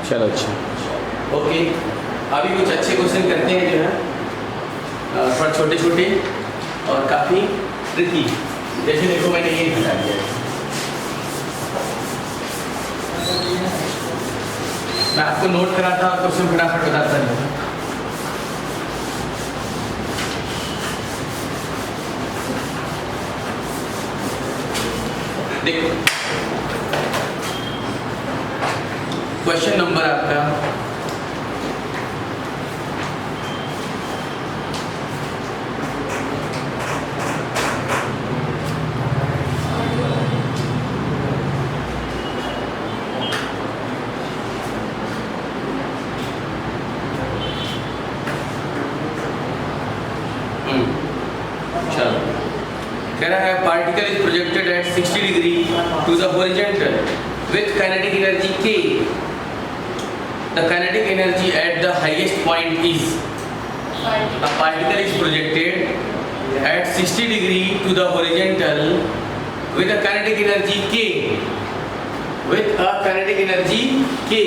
चलो अच्छा, ओके। अभी कुछ अच्छे क्वेश्चन करते हैं जो है थोड़ा छोटे छोटे और काफ़ी ट्रिकी। जैसे देखो मैंने ये बता दिया है, मैं आपको नोट कराता और क्वेश्चन फटाफट बताता नहीं। देखो क्वेश्चन नंबर आपका चलो कह रहा है particle is projected at 60 degree to the horizontal with kinetic energy K. The kinetic energy at the highest point is, a particle is projected at 60 degree to the horizontal with a kinetic energy K. With a kinetic energy K.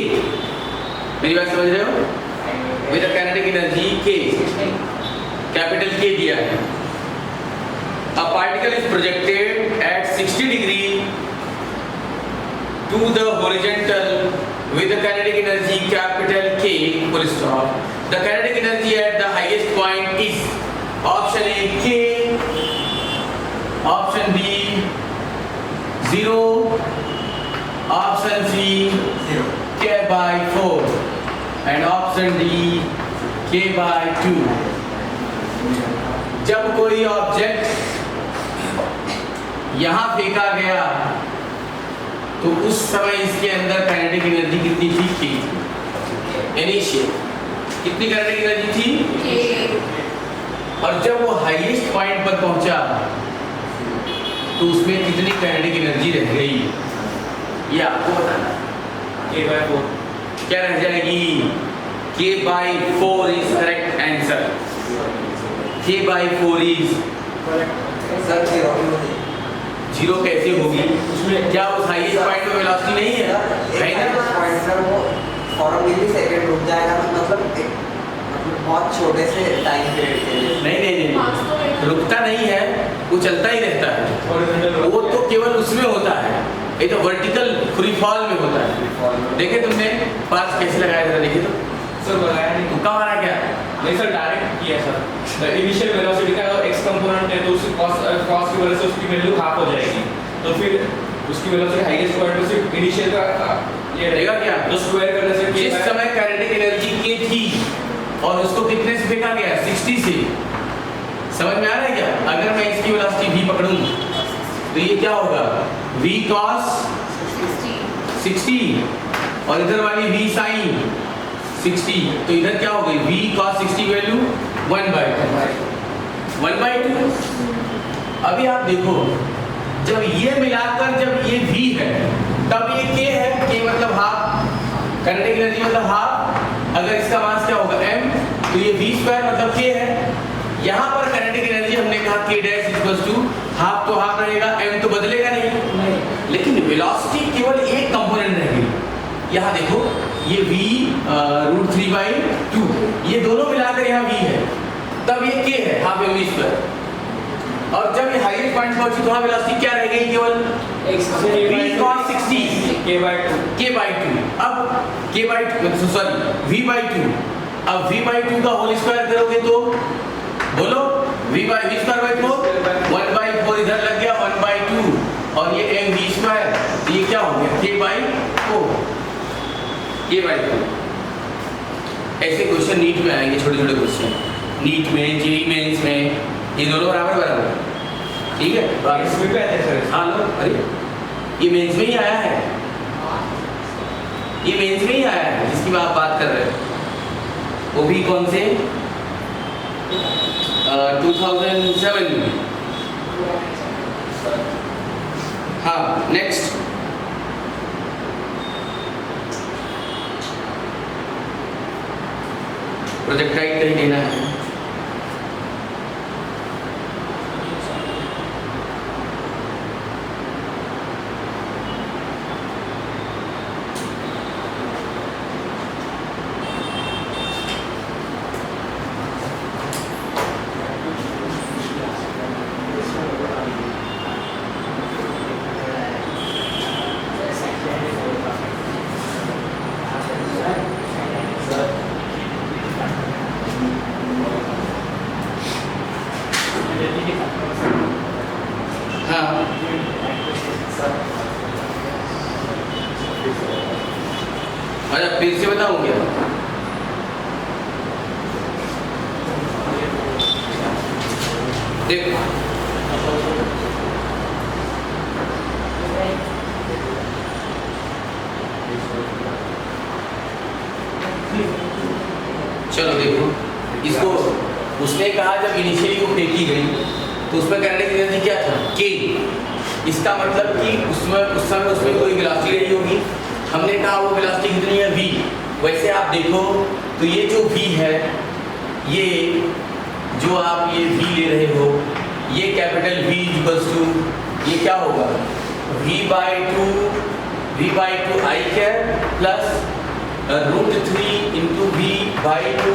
मेरी बात समझ रहे हो? With a kinetic energy K. Capital K दिया है. A particle is projected at 60 degree to the horizontal with the kinetic energy capital K full stop. The kinetic energy at the highest point is option A K, option B 0, option C K by 4 and option D K by 2. जब कोई object यहां फेंका गया तो उस समय इसके अंदर काइनेटिक एनर्जी कितनी थी? इनिशियल कितनी काइनेटिक एनर्जी थी? और जब वो हाईएस्ट पॉइंट पर पहुंचा तो उसमें कितनी काइनेटिक एनर्जी रह गई ये आपको बताना। K/4 क्या रह जाएगी? K/4 is correct answer. K/4 is sir. Zero कैसे होगी? क्या उस हाईएस्ट पॉइंट पे वेलोसिटी नहीं है? है ना? पॉइंट सर वो फॉर मिली सेकंड रुक जाएगा मतलब बहुत छोटे से टाइम पीरियड के लिए। नहीं रुकता नहीं है, वो चलता ही रहता है। वो तो केवल उसमें होता है, ये तो वर्टिकल फ्री फॉल में होता है। देखे तुमने पास कैसे लगाया था? देखे तो सर लगाया नहीं। तुक्का मारा क्या? नहीं सर डायरेक्ट किया सर। इनिशियल वेलोसिटी का x कंपोनेंट है तो उसकी cos की वजह से उसकी वैल्यू हाफ हो जाएगी, तो फिर उसकी वेलोसिटी हाईएस्ट पॉइंट पे सिर्फ इनिशियल का ये रहेगा क्या? तो स्क्वायर करने से जिस समय काइनेटिक एनर्जी K थी और उसको कितने से फेंका गया? 60 से। समझ में आ रहा है क्या? अगर मैं इसकी वेलोसिटी v पकड़ूं तो ये क्या होगा? v cos 60 और इधर वाली v sin 60, तो इधर क्या हो गई? v cos 60 value 1/2। अभी आप देखो जब ये मिलाकर जब ये v है तब ये k है। k मतलब हाफ, काइनेटिक एनर्जी मतलब हाफ। अगर इसका मास क्या होगा? m, तो ये v² मतलब k है। यहाँ पर काइनेटिक एनर्जी हमने कहा k dash equals to half, तो हाफ रहेगा, m तो बदलेगा नहीं। लेकिन वेलोसिटी केवल एक कंपोनेंट रहेगी। यहाँ देखो ये v √3/2, ये दोनों मिलाकर यहाँ v है, तब ये k है हाफ mv²। और जब ये हाईएस्ट पॉइंट पहुंची तो वहाँ वेलोसिटी क्या रह गई? केवल v cos 60 k/2। अब v/2। अब v/2 का होल स्क्वायर करोगे तो बोलो v²/4 1/4 इधर लग गया 1/2 और ये mv², ये क्या हो गया? k/4। ऐसे क्वेश्चन नीट में आएंगे, छोटे छोटे क्वेश्चन नीट में, जेईई मेंस में, ये दोनों बराबर। ठीक है? इसमें भी आते हैं सर। हाँ लो, अरे ये मेंस में ही आया है, ये मेंस में ही आया है जिसकी आप बात कर रहे हो। वो भी कौन से? 2007 में। हाँ नेक्स्ट प्रोजेक्टाइल कहीं लेना है। अच्छा फिर से बताऊं क्या? देखो चलो देखो इसको, उसने कहा जब इनिशियली वो फेंकी गई तो उसमें काइनेटिक एनर्जी क्या था? K। इसका मतलब कि उसमें उस समय उसमें कोई वेलोसिटी रही होगी, हमने कहा वो वेलोसिटी कितनी है? v। वैसे आप देखो तो ये जो v है, ये जो आप ये v ले रहे हो, ये कैपिटल V इक्वल्स टू ये क्या होगा? v/2 I cap plus √3 into v/2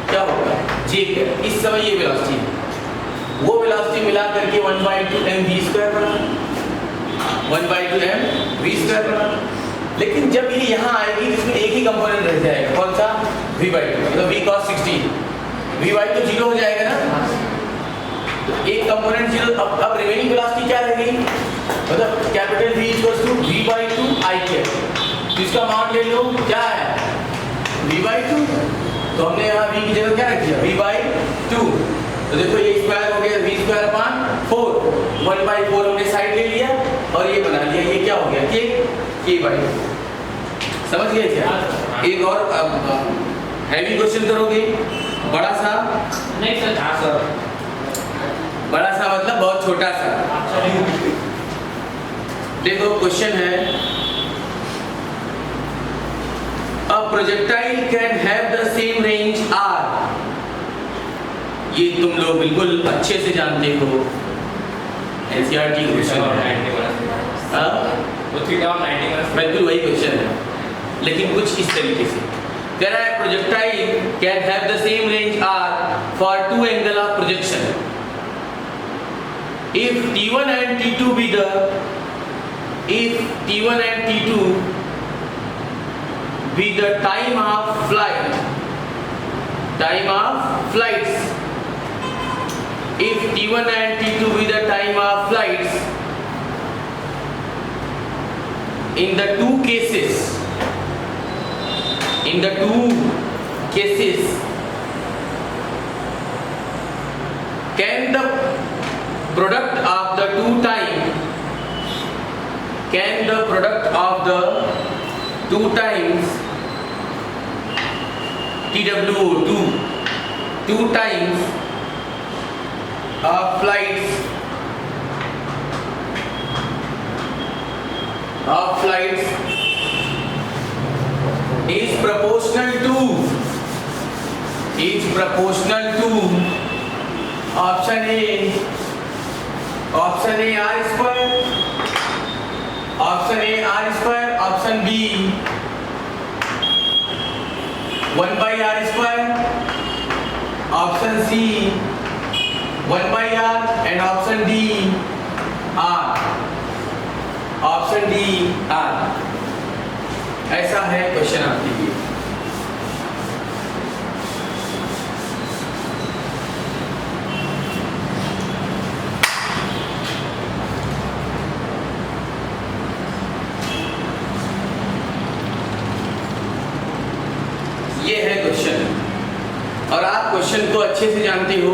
क्या होगा? j cap. इस समय ये वेलोसिटी है, वो वेलोसिटी मिला करके 1/2 mv² बना, 1/2 mv² बना। लेकिन जब ये यहाँ आएगी जिसमें एक ही कंपोनेंट रह जाएगा, कौन सा? v/2, मतलब v cos 60, v/2 जीरो हो जाएगा ना, एक कंपोनेंट जीरो। अब रिमेनिंग वेलोसिटी क्या रह गई? मतलब capital V equals to v/2 I cap. तो इसका मान ले लो क्या है? v/2। तो हमने यहाँ v की जगह क्या रख दिया? v/2। तो देखो ये स्क्वायर हो गया, v²/4, 1/4 हमने साइड ले लिया और ये बना लिया, ये क्या हो गया? k/2। समझ गए क्या? एक और हैवी क्वेश्चन करोगे, बड़ा सा? नहीं सर, हाँ सर। बड़ा सा मतलब बहुत छोटा सा। देखो क्वेश्चन है, a projectile can have the same range r। ये तुम लोग बिल्कुल अच्छे से जानते हो, NCERT क्वेश्चन है। वो 3 और 90 बिल्कुल वही क्वेश्चन है, लेकिन कुछ इस तरीके से कह रहा है, projectile can have the same range r for two angle of projection if t1 and t2 be the, if t1 and t2 be the time of flight, time of flights, if t1 and t2 be the time of flights in the two cases, in the two cases can the product of the two time, can the product of the two times TWO, two times of flights is proportional to option A r square, option A r square, option B 1/r square, option C 1/r and option D r, option D r। ऐसा है question आपके लिए। ये है question, और आप question को अच्छे से जानते हो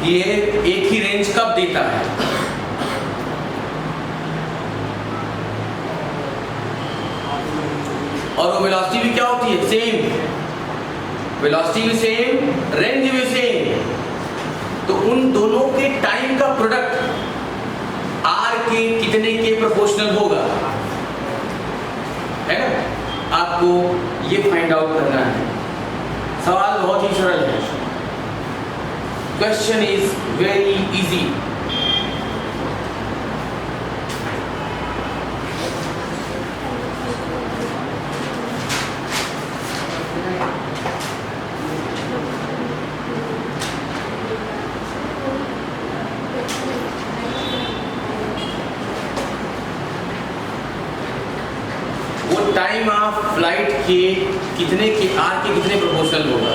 कि ये एक ही रेंज कब देता है। और वो वेलोसिटी भी क्या होती है? सेम वेलोसिटी भी सेम, रेंज भी सेम। तो उन दोनों के टाइम का प्रोडक्ट आर के कितने के प्रोपोर्शनल होगा, है ना? आपको ये फाइंड आउट करना है। सवाल बहुत ही सरल है, question is very easy. Time of flight के कितने के आर के कितने प्रोपोर्शनल होगा?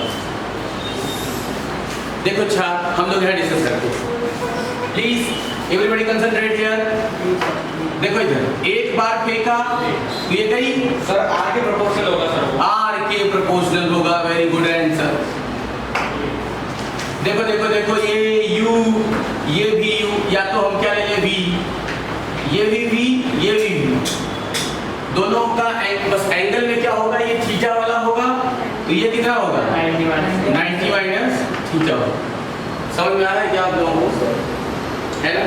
देखो अच्छा, हम लोग यहाँ डिस्कस करते हैं। Please everybody concentrate here. देखो इधर एक बार फेंका तो ये गई सर आर के प्रोपोर्शनल होगा सर, ये भी u, या तो हम क्या ले लें v, ये भी v, ये भी v, दोनों का बस एंगल में क्या होगा, ये थीटा वाला होगा, तो ये कितना होगा 90 माइनस थीटा होगा। समझ में आ रहा है क्या आप लोगों को, है ना?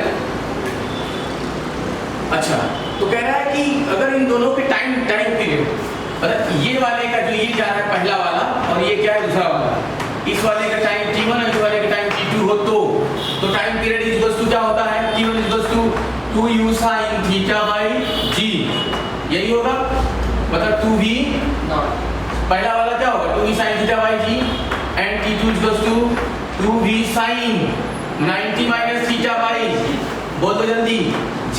अच्छा, तो कह रहा है कि अगर इन दोनों के टाइम पीरियड, मतलब ये वाले का जो ये जा रहा है पहला वाला और ये क्या है दूसरा वाला, इस वाले का टाइम t1 और इस वाले का टाइम t2 हो तो time period is equal to क्या होता है, t1 is equal to 2u sin theta by g, यही होगा, मतलब 2v पहला वाला क्या होगा 2v sin theta by g and t2 is equal to 2v sin 90 minus theta by, बोल दो जल्दी g,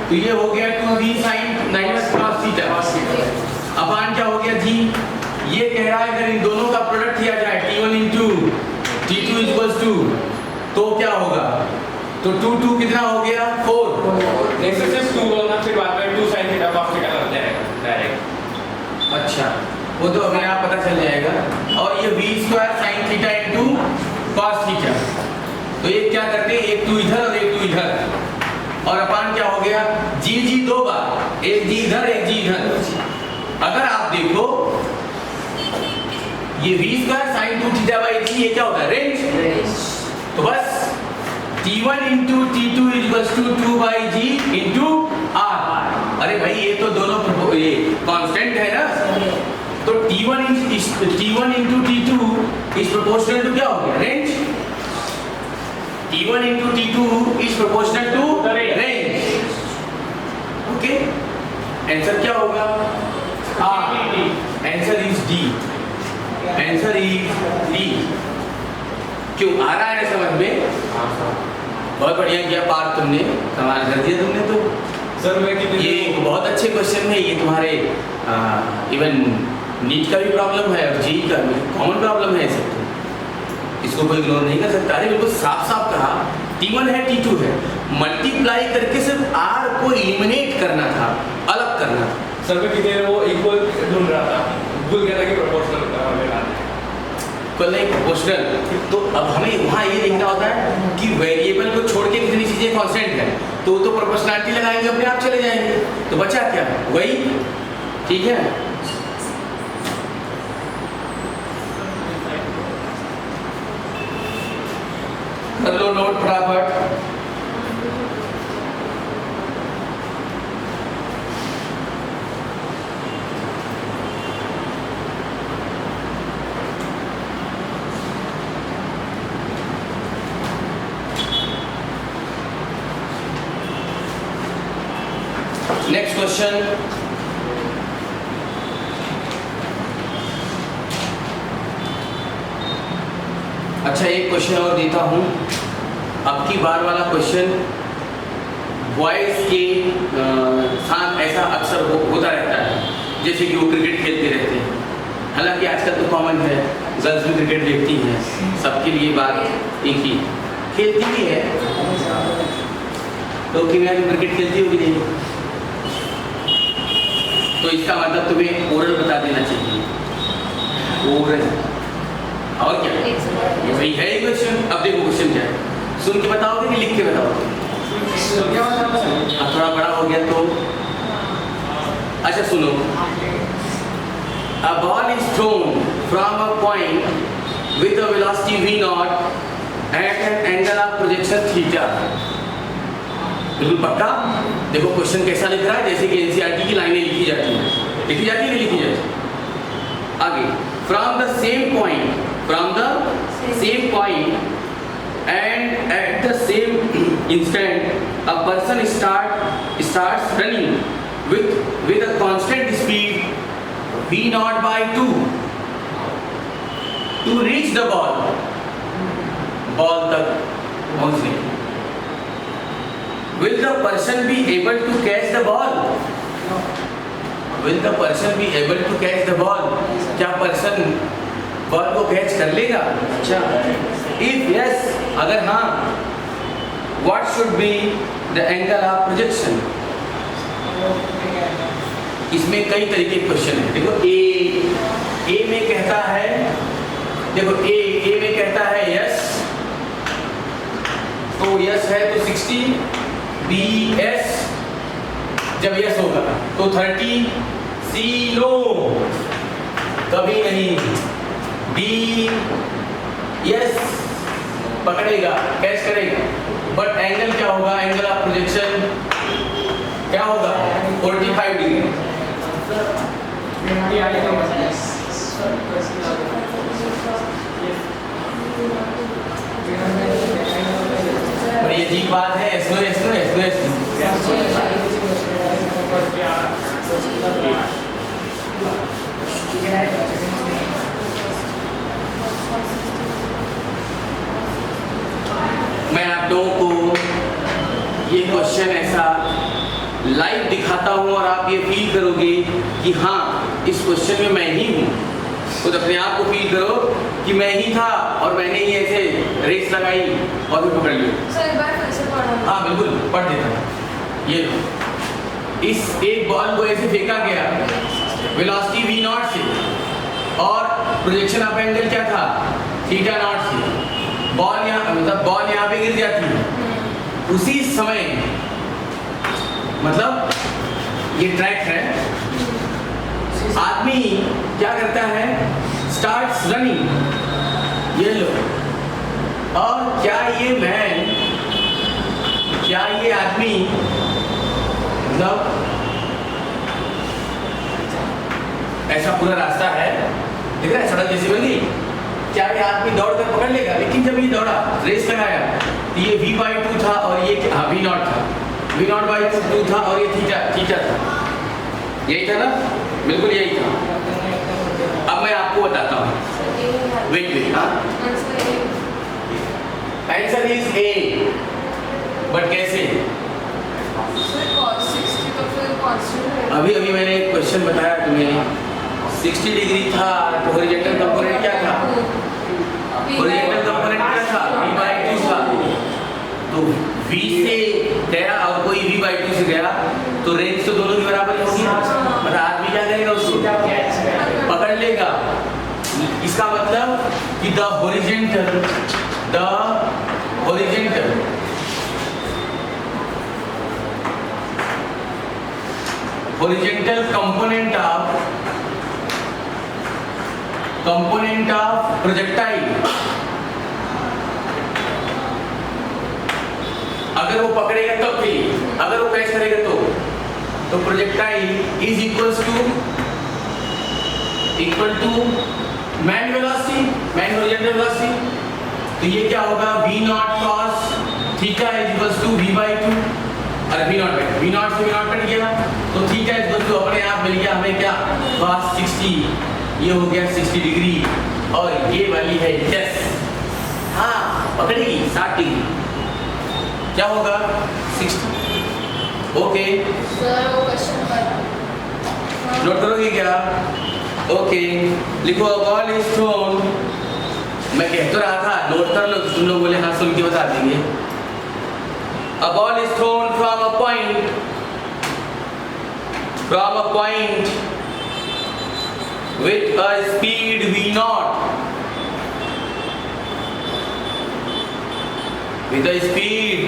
तो ये हो गया 2v sin minus cos theta upon क्या हो गया g, ये कह रहा है अगर इन दोनों का प्रोडक्ट किया जाए t1 into t2 is equal to, तो क्या होगा, तो 2 कितना हो गया 4, नेक्स्ट सिर्फ 2 होगा, फिर बाद में 2 sin थीटा cos थीटा लग जाएगा डायरेक्ट। अच्छा, वो तो अपने आप पता चल जाएगा, और ये v square sin theta into cos theta, तो ये क्या करते हैं, एक 2 इधर और एक 2 इधर, और अपान क्या हो गया जी दो बार, एक जी इधर एक जी इधर। अगर आप देखो ये v square sin 2 theta by g, ये क्या होता है रेंज, तो बस t1 into t2 is equal to 2 by g into r। अरे भाई ये तो दोनों ये कांस्टेंट है ना, तो t1 into t2 is proportional to क्या हो गया range, t1 into t2 is proportional to range. Okay, answer क्या होगा, answer is D, answer is D. क्यों आ रहा है समझ में, बहुत बढ़िया किया पार, तुमने कमाल कर दिया तुमने तो सर मैं कितने, ये बहुत अच्छे क्वेश्चन है, ये तुम्हारे इवन नीट का भी प्रॉब्लम है और जी का भी कॉमन प्रॉब्लम है, सब इसको कोई इग्नोर नहीं कर सकता। अरे बिल्कुल साफ साफ कहा, t1 है t2 है, मल्टीप्लाई करके सिर्फ r को एलिमिनेट करना था, अलग करना था। सर मैं कितने वो इक्वल ढूंढ रहा था, भूल गया था कि प्रोपोर्शनल करना है, इक्वल नहीं प्रोपोर्शनल, तो अब हमें वहाँ ये देखना होता है कि वेरिएबल को छोड़ के कितनी चीजें कांस्टेंट है, तो प्रोपोर्शनलिटी लगाएंगे अपने आप चले जाएंगे, तो बचा क्या वही, ठीक है। कर लो नोट फटाफट। नेक्स्ट क्वेश्चन, अच्छा एक क्वेश्चन और देता हूं, अब की बार वाला क्वेश्चन बॉयज के साथ ऐसा अक्सर होता रहता है, जैसे कि वो क्रिकेट खेलते रहते हैं, हालांकि आजकल तो कॉमन है, गर्ल्स भी क्रिकेट देखती हैं, सबके लिए बात एक ही, खेलती भी है, तो कि मैं क्रिकेट खेलती होगी नहीं, तो इसका मतलब तुम्हें ओरल बता देना चाहिए, ओरल, और क्या ये वही है क्वेश्चन। अब देखो क्वेश्चन क्या है, सुन के बताओगे कि लिख के बताओगे, थोड़ा बड़ा हो गया तो अच्छा सुनो, a ball is thrown from a point with a velocity v naught at an angle of projection theta, बिल्कुल पक्का। देखो क्वेश्चन कैसा लिख रहा है, जैसे कि एनसीईआरटी की लाइनें लिखी जाती है, लिखी जाती है नहीं लिखी जाती, आगे from the same point and at the same instant a person starts running with a constant speed v naught by 2 to reach the ball तक पहुंचने, will the person be able to catch the ball, will the person be able to catch the ball, क्या person ball को catch कर लेगा, अच्छा if yes, अगर हाँ, what should be the angle of projection, इसमें कई तरीके के क्वेश्चन है। देखो ए में कहता है, देखो ए में कहता है यस, डी एस जब यस होगा तो 30 सी नो कभी नहीं, डी यस पकड़ेगा कैच करेगा, बट एंगल क्या होगा, एंगल ऑफ प्रोजेक्शन क्या होगा 45 डिग्री। और ये जी बात है, इसमें मैं आप लोगों को ये क्वेश्चन ऐसा लाइव दिखाता हूँ और आप ये फील करोगे कि हाँ इस क्वेश्चन में मैं ही हूँ। खुद अपने आप को फील करो कि मैं ही था और मैंने ही ऐसे रेस लगाई और फिर पकड़ लिया। सर एक बार फिर से पढ़ो। हाँ बिल्कुल पढ़ देता हूँ। ये लो, इस एक बॉल को ऐसे फेंका गया वेलोसिटी v नॉट से और प्रोजेक्शन ऑफ एंगल क्या था थीटा नॉट से। बॉल यहाँ मतलब बॉल यहाँ पे गिर जाती है, उसी समय मतलब ये ट्रैक है, आदमी क्या करता है स्टार्ट्स रनिंग। ये लो, और क्या ये आदमी मतलब ऐसा पूरा रास्ता है दिख रहा है सड़क जैसी बन गई, क्या ये आदमी दौड़ कर पकड़ लेगा? लेकिन जब ये दौड़ा रेस लगाया तो ये v/2 था और ये v नॉट था, v0/2 था और ये थीटा था, यही था ना, बिल्कुल यही था। अब मैं आपको बताता हूँ, वेट हाँ आंसर इज ए, बट कैसे? अभी मैंने एक क्वेश्चन बताया तुम्हें 60 डिग्री था तो हॉरिजॉन्टल कंपोनेंट क्या था? हॉरिजॉन्टल कंपोनेंट क्या था? v/2 था। तो v से गया और कोई v/2 से गया तो रेंज तो दोनों की बराबर होगी, मतलब आदमी क्या करेगा उसको पकड़ लेगा। इसका मतलब कि the horizontal component of projectile, अगर वो पकड़ेगा तब भी, अगर वो कैच करेगा तो projectile is equal to man horizontal velocity. तो ये क्या होगा v not cos theta is equal to v/2, अरे v नॉट से v नॉट कट गया तो थीटा इज इक्वल टू अपने आप मिल गया हमें क्या cos 60, ये हो गया 60 डिग्री और ये वाली है यस, हाँ पकड़ेगी 60 डिग्री, क्या होगा 60। ओके सर वो क्वेश्चन पढ़ा नोट करोगे क्या? ओके लिखो बॉल इज थ्रोन, मैं कह तो रहा था नोट कर लो, तुम लोग बोले हाँ सुन के बता देंगे। A ball is thrown from a point with a speed v naught, with a speed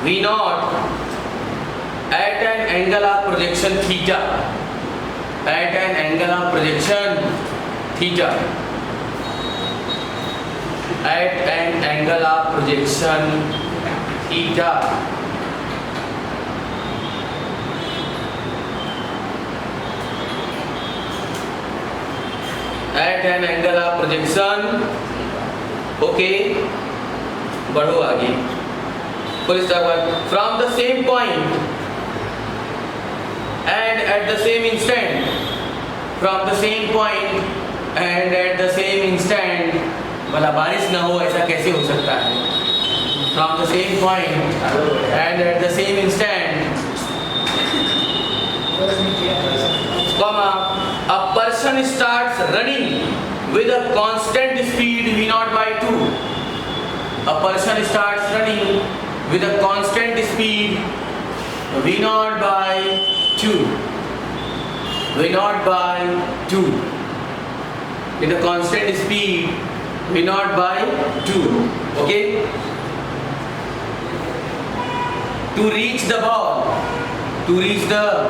v naught at an angle of projection theta, at an angle of projection theta, at an angle of projection theta, at an angle of projection, okay, बढ़ो आगे, police from the same point and at the same instant, from the same point and at the same instant, भला बारिश ना हो ऐसा कैसे हो सकता है? From the same point and at the same instant, comma, a person starts running with a constant speed v0/2. A person starts running with a constant speed v0/2. v0/2. With a constant speed v0/2. Okay. to reach the ball, to reach the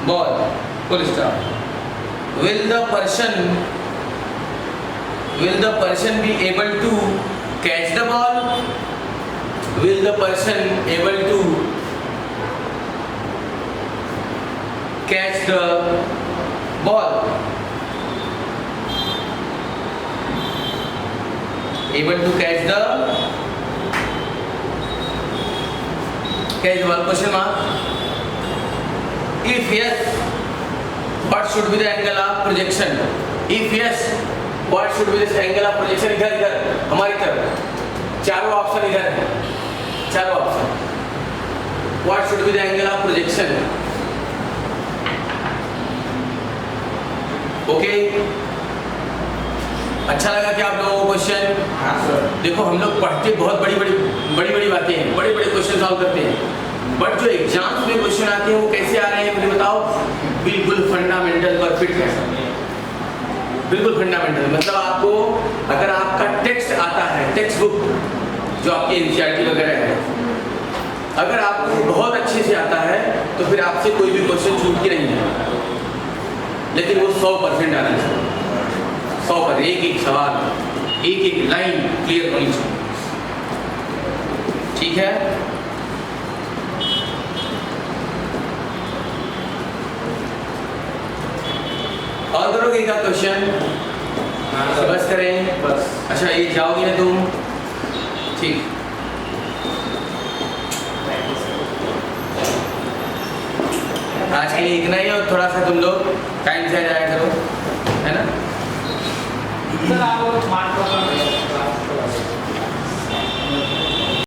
ball, full stop. Will the person be able to catch the ball? Will the person able to catch the ball? Able to catch the ball? Question mark. If yes, what should be the angle of projection? If yes, what should be this angle of projection? इधर हमारी तरफ चारों option इधर है, चारों option. What should be the angle of projection? Okay, अच्छा लगा क्या आप लोगों को क्वेश्चन? हाँ सर. देखो हम लोग पढ़ते बहुत बड़ी बातें हैं, बड़े क्वेश्चन सॉल्व करते हैं, बट जो एग्जाम्स में क्वेश्चन आते हैं वो कैसे आ रहे हैं मुझे बताओ. बिल्कुल फंडामेंटल पर फिट है, बिल्कुल फंडामेंटल. मतलब आपको अगर आपका टेक्स्ट आता है, टेक्स्ट बुक जो आपकी एनसीईआरटी वगैरह है, अगर आपको बहुत अच्छे से आता है तो फिर आपसे कोई भी क्वेश्चन छूट के नहीं है, लेकिन वो 100% आना चाहिए. 100%, एक सवाल, एक लाइन क्लियर होनी चाहिए. ठीक है, और करोगे क्या क्वेश्चन? बस करें बस. अच्छा ये जाओगे ना तुम? ठीक. आज के लिए इतना ही, और थोड़ा सा तुम लोग टाइम से आ जाया करो, है ना? सर आप मार्क